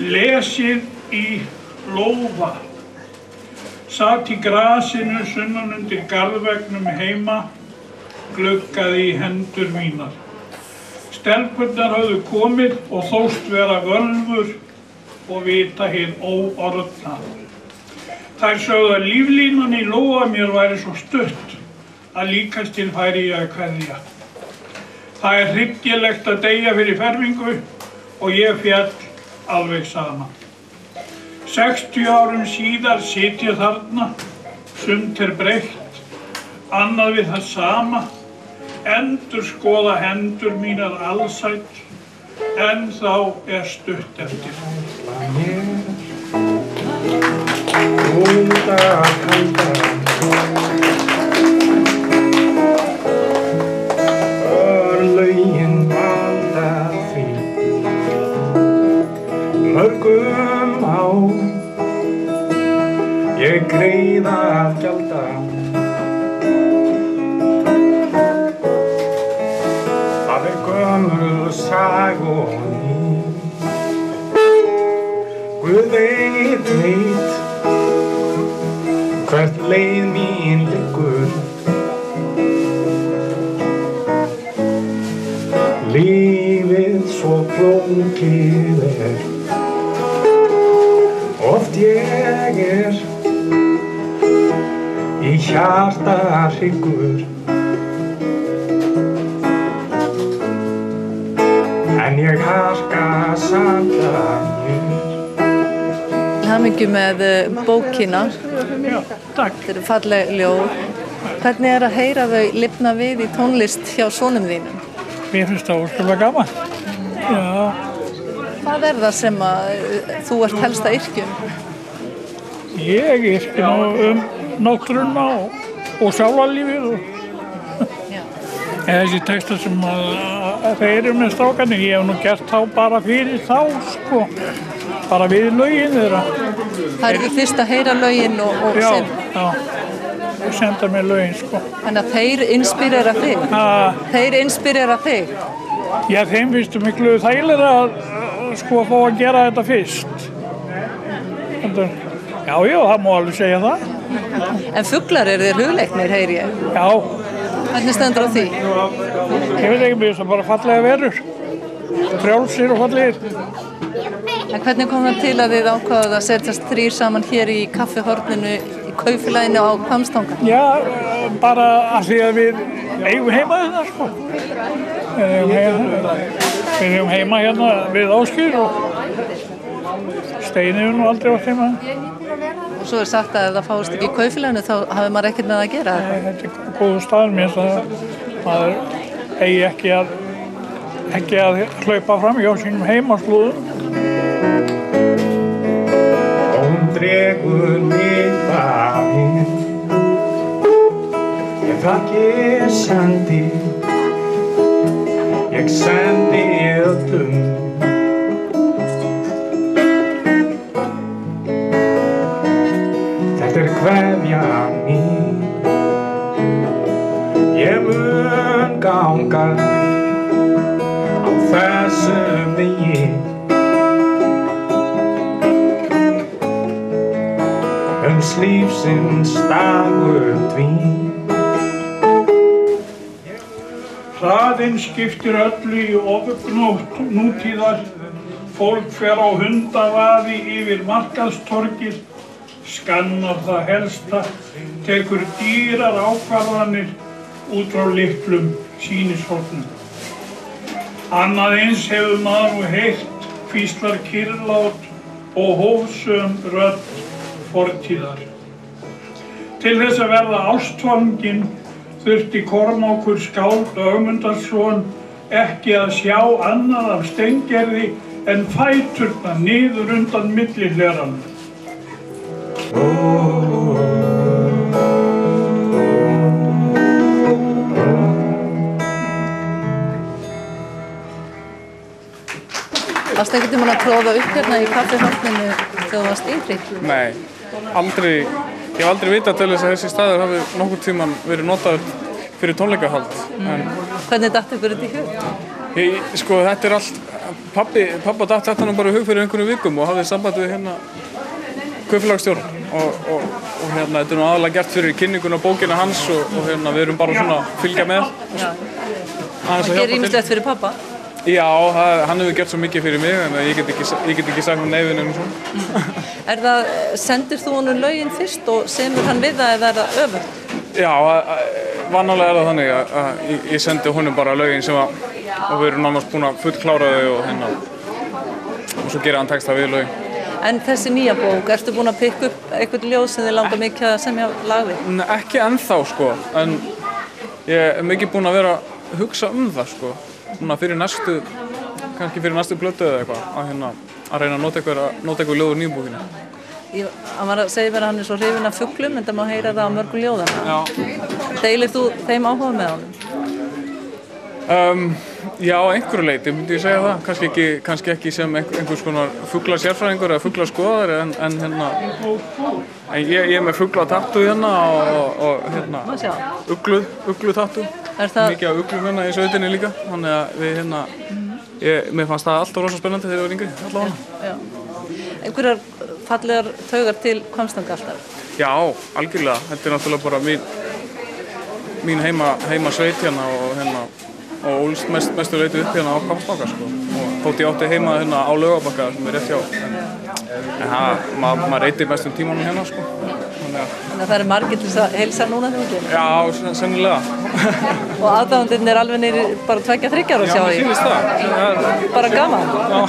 lesið í lófa, satt í grasinu sunnan undir garðveggnum heima, gluggaði í hendur mínar. Stelpurnar höfðu komið og þóst vera völvur og vita hinn óorðna. Þær sögðu að líflínan í lófa mér væri svo stutt að líkastinn færi ég að kveðja. Það er hryggilegt að deyja fyrir fermingu og ég féll alveg saman. 60 árum síðar sit ég þarna, sumt er breytt, annað við það sama, endurskoða hendur mínar alsæll, en þá er stutt eftir. Örlögin valda því mörgum á ég greiða að gjalda. Það er gömul saga og ný, Guð veit hvert leið mín liggur. Lífið svo flókið er, oft ég er í hjarta hryggur, en ég harka samt að mér. Hamingju með bókina. Já, takk. Þetta eru falleg ljóð. Hvernig er að heyra þau lifna við í tónlist hjá sonum þínum? Mér finnst það óskaplega gaman. Já. Hvað er það sem að þú ert helst að yrkja? Ég yrkja nú náttúruna og sálarlífið þessi texta sem þeir eru með strákarnir. Ég hef nú gert þá bara fyrir þá, sko. Bara við lögin þeirra. Það eru fyrst að heyra lögin og sem... Já, og senda mér lögin, sko. Þannig að þeir inspirera þig? Þeir inspirera þig? Já, þeim finnst miklu þægilega að sko fá að gera þetta fyrst. Já, það má alveg segja það. En fuglar eru þér hugleiknir, heyri ég? Já. Hvernig stendur á því? Ég veit ekki, mér finnst það bara fallega verur. Frjálsir og fallegir. En hvernig kom það til að þið ákváðuð að setjast þrír saman hér í kaffihorninu í Kaupfélaginu á Hvammstanga? Já, bara af því að við eigum heima hérna, sko. Við eigum heima hérna við Ásgeir og Steini nú aldrei átt heima. Og svo er sagt að ef það fáist ekki í Kaupfélaginu þá hafi maður ekkert með að gera. Nei, þetta er góður staður mér að maður eigi ekki að hlaupa fram hjá sínum heimaslóðum. Dregur mig bæinn, ég þakki sendi, ég sendi öllum. Þetta er kveðja mín, ég mun ganga á þessum vegi. Lífsins dagur dvín. Hraðinn skiptir öllu í ofgnótt nútíðar. Fólk fer á hundavaði yfir markaðstorgið, skannar það helsta, tekur dýrar ákvarðanir út frá litlum sýnishornum. Annað eins hefur maður nú heyrt, hvíslar kyrrlát og hófsöm rödd fortíðar. Til þess að verða ástfanginn þurfti Kormákur skáld Ögmundarson ekki að sjá annað af steingerði en fæturna niður undan millihleranum. Varstu ekkert að tróða upp hérna í kaffihorninu þegar þú varst yngri? Nei, aldrei. Ég hef aldrei vitað til þess að þessi staður hafi nokkurn tímann verið notaður fyrir tónleikahald. Hvernig datt ykkur þetta í hug? Sko, þetta er allt Pappa datt þetta nú bara í hug fyrir einhverjum vikum og hafði samband við hérna kaupfélagsstjórann og hérna, þetta er nú aðalega gert fyrir kynningun á bókina hans og hérna, við erum bara svona að fylgja með. Það gerir ýmislegt fyrir pappa. Já, hann hefur gert svo mikið fyrir mig, en ég get ekki sagt nei við nefnum svona. Sendir þú honum lögin fyrst og semur hann við það eða er það öfugt? Já, vanalega er það þannig að ég sendi honum bara lögin sem og við erum nánast búin að fullklára þau og hérna og svo gera hann texta við lögin. En þessi nýja bók, ertu búin að pikka upp eitthvað ljóð sem þið langar mikið að semja lag við? Ekki ennþá sko, en ég er mikið búin að vera að hugsa það sko. Svona kannski fyrir næstu plötu eða eitthvað, að reyna að nota eitthvað ljóð úr nýju bókinu. Hann var að segja mér að hann er svo hrifinn af fuglum, en það má heyra það á mörgum ljóðana. Já. Deilir þú þeim áhuga með honum? Já, einhverju leyti myndi ég segja það. Kannski ekki sem einhvers konar fuglasérfræðingur eða fuglaskoðari, en ég er með fuglatattu hérna og hérna uglutattu. Mikið af uglum hérna í sveitinni líka, þannig að við hérna, mér fannst það alltaf rosa spennandi þegar ég var yngri, allavega. Já. Einhverjar fallegar taugar til Hvammstanga alltaf? Já, algjörlega. Þetta er náttúrulega bara mín heima sveit hérna og ólst mestu leiti upp hérna á Hvammstanga sko. Og þótt ég átti heima hérna á Laugarbakka sem er rétt hjá. En maður reytir mestum tímanum hérna sko. Þannig að það eru margir til þess að heilsa núna þegar þú kemur? Já, sennilega. Og aðdáendurnir er alveg niður bara 2-3 ára að sjá því? Já, mér sýnist það. Bara gaman? Já.